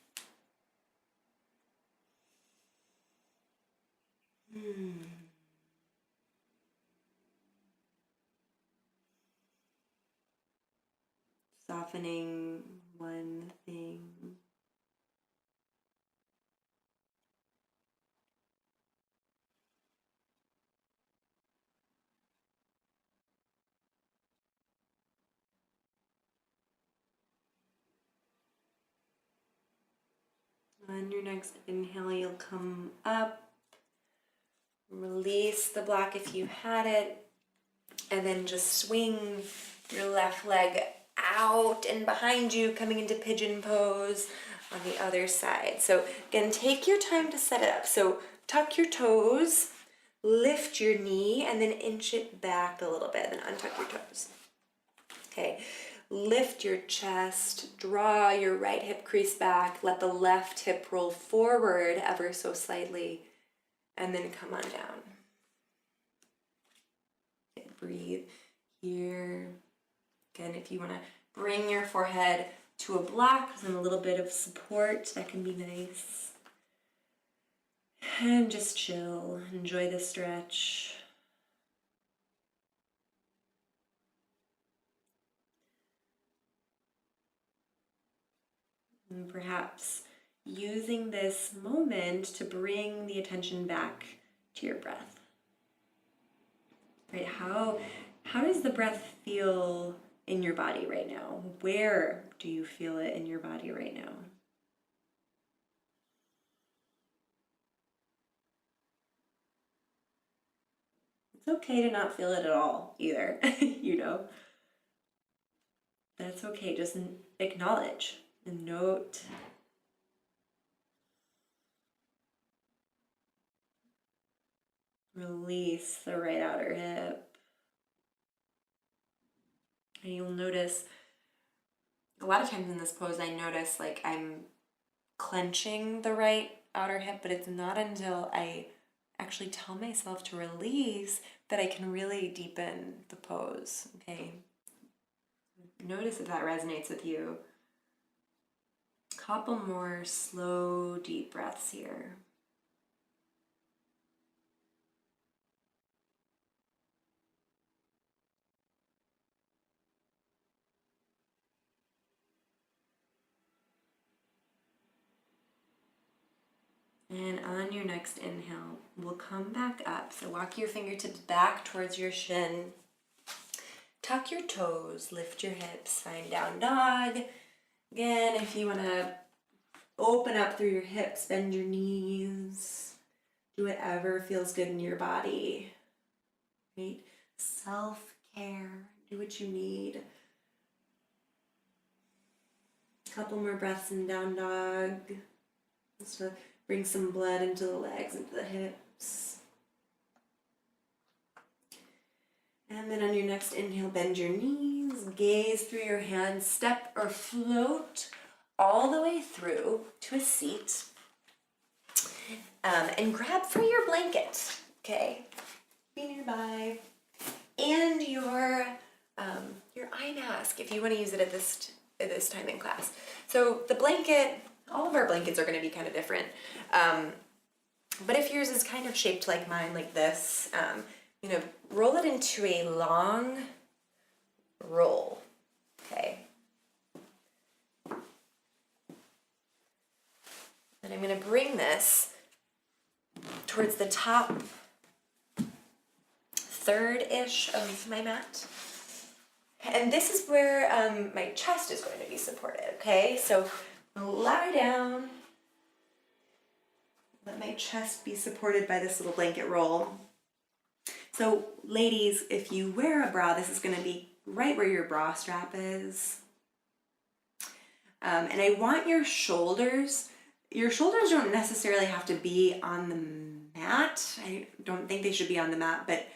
Softening one thing. On your next inhale, you'll come up, release the block if you had it, and then just swing your left leg out and behind you, coming into pigeon pose on the other side. So again, take your time to set it up. So tuck your toes, lift your knee, and then inch it back a little bit, then untuck your toes. Okay, lift your chest, draw your right hip crease back, let the left hip roll forward ever so slightly, and then come on down. Okay, breathe here. Again, if you want to bring your forehead to a block and a little bit of support, that can be nice. And just chill, enjoy the stretch. And perhaps using this moment to bring the attention back to your breath. Right? How does the breath feel in your body right now? Where do you feel it in your body right now? It's okay to not feel it at all either, you know? That's okay, just acknowledge and note. Release the right outer hip. And you'll notice, a lot of times in this pose, I notice like I'm clenching the right outer hip, but it's not until I actually tell myself to release that I can really deepen the pose, okay? Notice if that resonates with you. Couple more slow, deep breaths here. And on your next inhale, we'll come back up. So walk your fingertips back towards your shin. Tuck your toes, lift your hips, find down dog. Again, if you want to open up through your hips, bend your knees. Do whatever feels good in your body. Right? Self-care. Do what you need. Couple more breaths in down dog. Just to bring some blood into the legs, into the hips. And then on your next inhale, bend your knees, gaze through your hands, step or float all the way through to a seat. And grab for your blanket, okay? Be nearby. And your eye mask, if you want to use it at this time in class. So the blanket, all of our blankets are going to be kind of different. But if yours is kind of shaped like mine, like this, roll it into a long roll, okay? And I'm going to bring this towards the top third-ish of my mat. And this is where my chest is going to be supported, okay? So lie down. Let my chest be supported by this little blanket roll. So ladies, if you wear a bra, this is going to be right where your bra strap is. And I want your shoulders don't necessarily have to be on the mat. I don't think they should be on the mat, but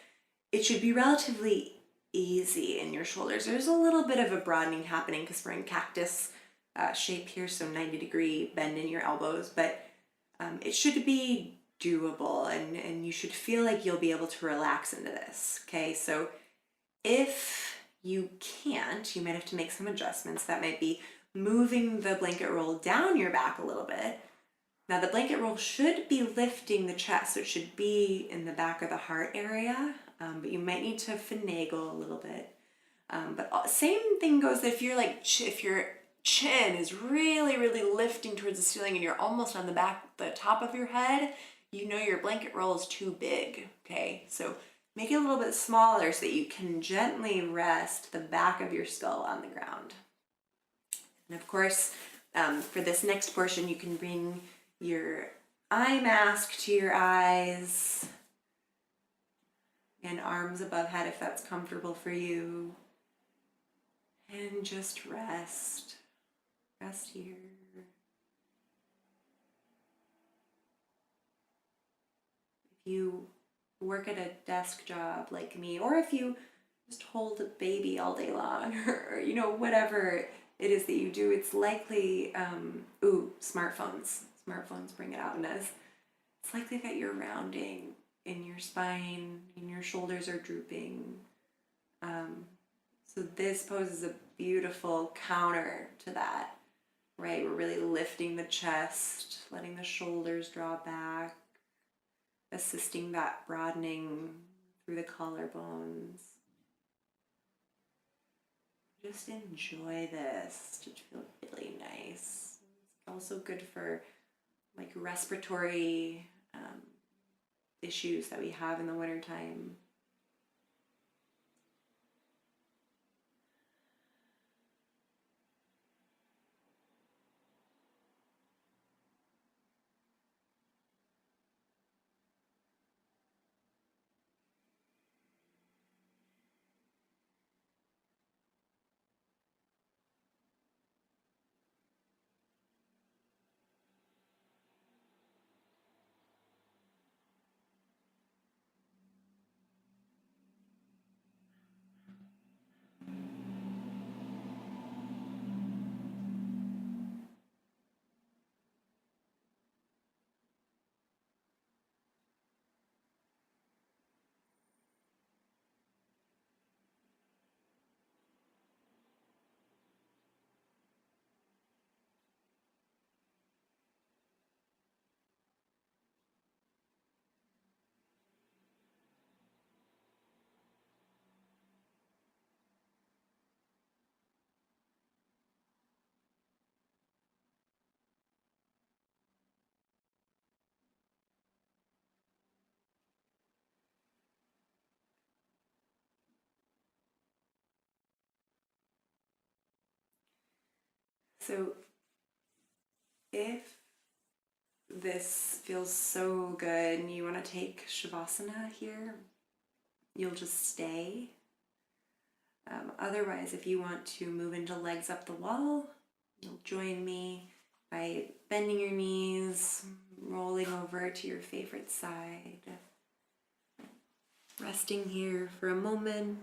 it should be relatively easy in your shoulders. There's a little bit of a broadening happening because we're in cactus shape here, so 90-degree bend in your elbows, but it should be doable, and you should feel like you'll be able to relax into this, okay? So if you can't, you might have to make some adjustments. That might be moving the blanket roll down your back a little bit. Now the blanket roll should be lifting the chest, so it should be in the back of the heart area, but you might need to finagle a little bit. But same thing goes if your chin is really, really lifting towards the ceiling and you're almost on the top of your head, you know your blanket roll is too big, okay? So make it a little bit smaller so that you can gently rest the back of your skull on the ground. And of course, for this next portion, you can bring your eye mask to your eyes and arms above head if that's comfortable for you. And just rest. Rest here. If you work at a desk job like me, or if you just hold a baby all day long, or whatever it is that you do, it's likely, smartphones bring it out in us. It's likely that you're rounding in your spine and your shoulders are drooping. So this poses a beautiful counter to that, right? We're really lifting the chest, letting the shoulders draw back, assisting that broadening through the collarbones. Just enjoy this to feel really nice. It's also good for like respiratory issues that we have in the wintertime. So if this feels so good and you want to take Shavasana here, you'll just stay. Otherwise, if you want to move into legs up the wall, you'll join me by bending your knees, rolling over to your favorite side, resting here for a moment,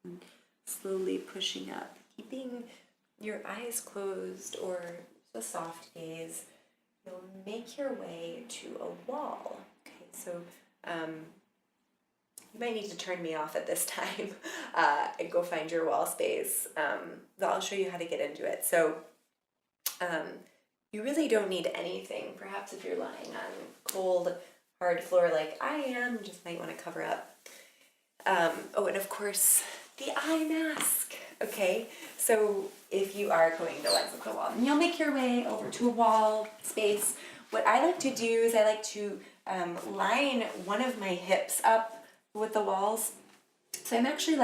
and slowly pushing up, keeping your eyes closed or a soft gaze. you'll make your way to a wall. Okay, so you might need to turn me off at this time and go find your wall space. I'll show you how to get into it. So you really don't need anything. Perhaps if you're lying on cold, hard floor like I am, you just might want to cover up. Oh, and of course, the eye mask. Okay, so if you are going to legs up the wall, and you'll make your way over to a wall space. What I like to do is I like to line one of my hips up with the walls. So I'm actually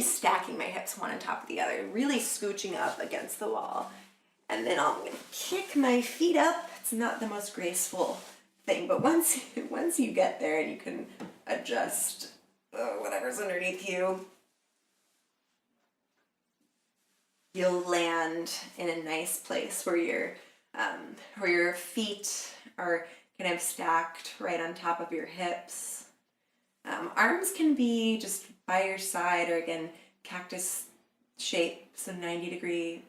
stacking my hips one on top of the other, really scooching up against the wall. And then I'm gonna kick my feet up. It's not the most graceful thing, but once you get there and you can adjust whatever's underneath you, you'll land in a nice place where your feet are kind of stacked right on top of your hips. Arms can be just by your side, or again, cactus shape, so 90-degree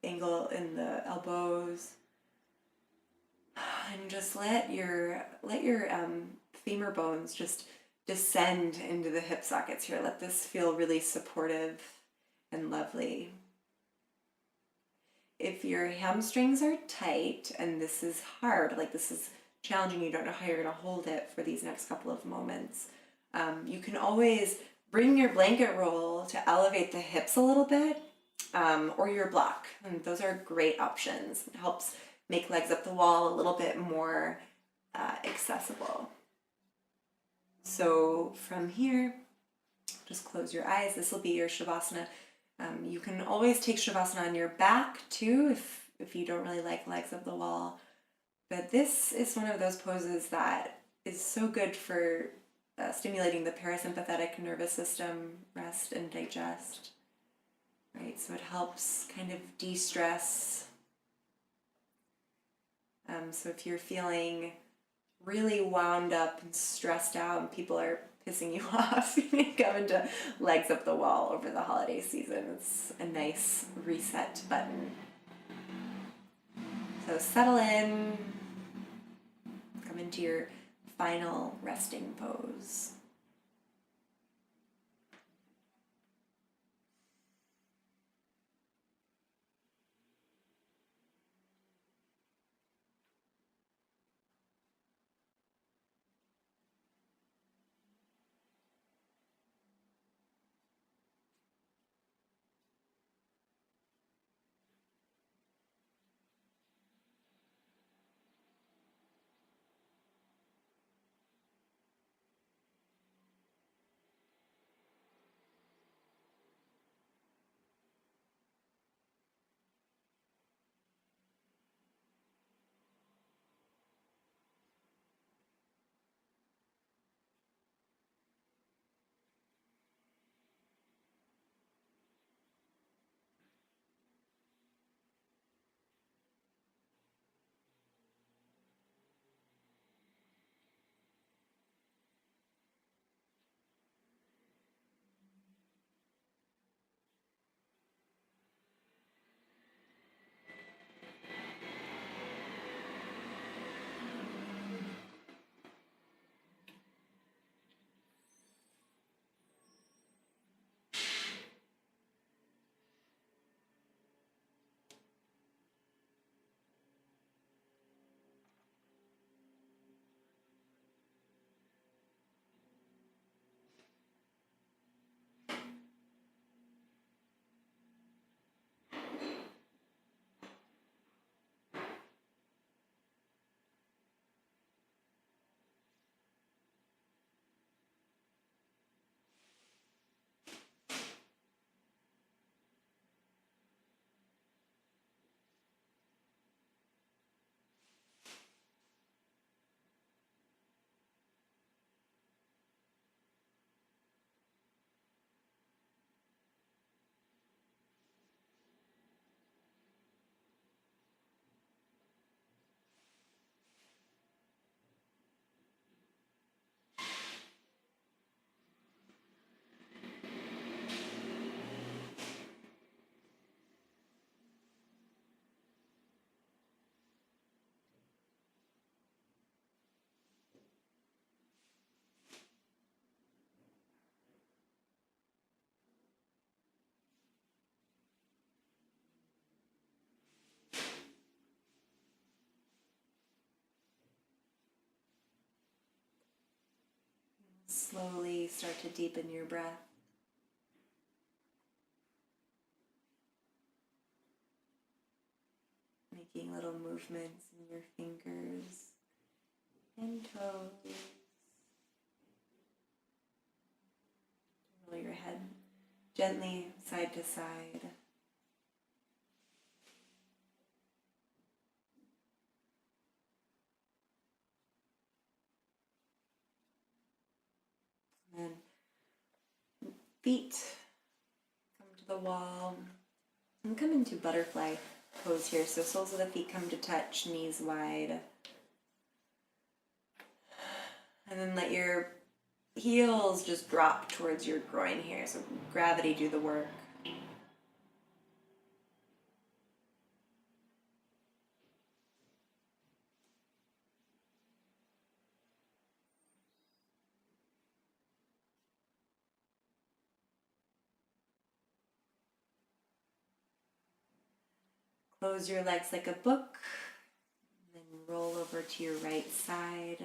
angle in the elbows. And just let your femur bones just descend into the hip sockets here. Let this feel really supportive and lovely. If your hamstrings are tight and this is hard, like this is challenging, you don't know how you're going to hold it for these next couple of moments, you can always bring your blanket roll to elevate the hips a little bit, or your block. And those are great options. It helps make legs up the wall a little bit more accessible. So from here, just close your eyes. This will be your Shavasana. You can always take Shavasana on your back too if you don't really like legs up the wall. But this is one of those poses that is so good for stimulating the parasympathetic nervous system, rest and digest. Right, so it helps kind of de-stress. So if you're feeling really wound up and stressed out and people are pissing you off, you can come into legs up the wall over the holiday season. It's a nice reset button. So settle in, come into your final resting pose. slowly start to deepen your breath. Making little movements in your fingers and toes. Roll your head gently side to side. And then feet come to the wall and come into butterfly pose here. So soles of the feet come to touch, knees wide. And then let your heels just drop towards your groin here. So gravity do the work. Close your legs like a book. And then roll over to your right side.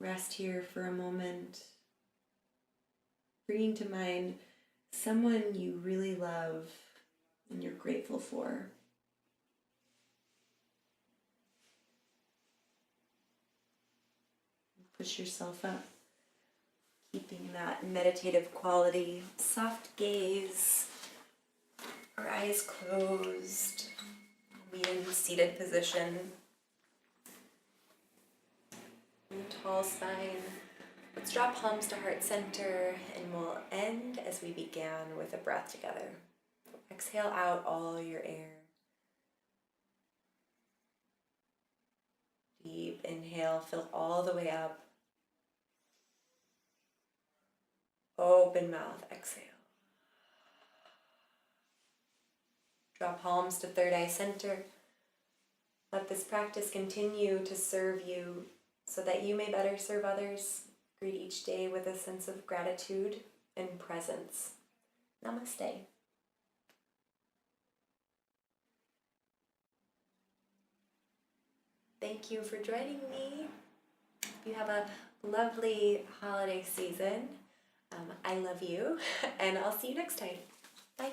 Rest here for a moment, bringing to mind someone you really love and you're grateful for. Push yourself up, keeping that meditative quality, soft gaze, our eyes closed, meet in seated position. Tall spine. Let's draw palms to heart center, and we'll end as we began with a breath together. Exhale out all your air. Deep inhale, fill all the way up. Open mouth, exhale. Draw palms to third eye center. Let this practice continue to serve you so that you may better serve others. Greet each day with a sense of gratitude and presence. Namaste. Thank you for joining me. You have a lovely holiday season. I love you, and I'll see you next time. Bye.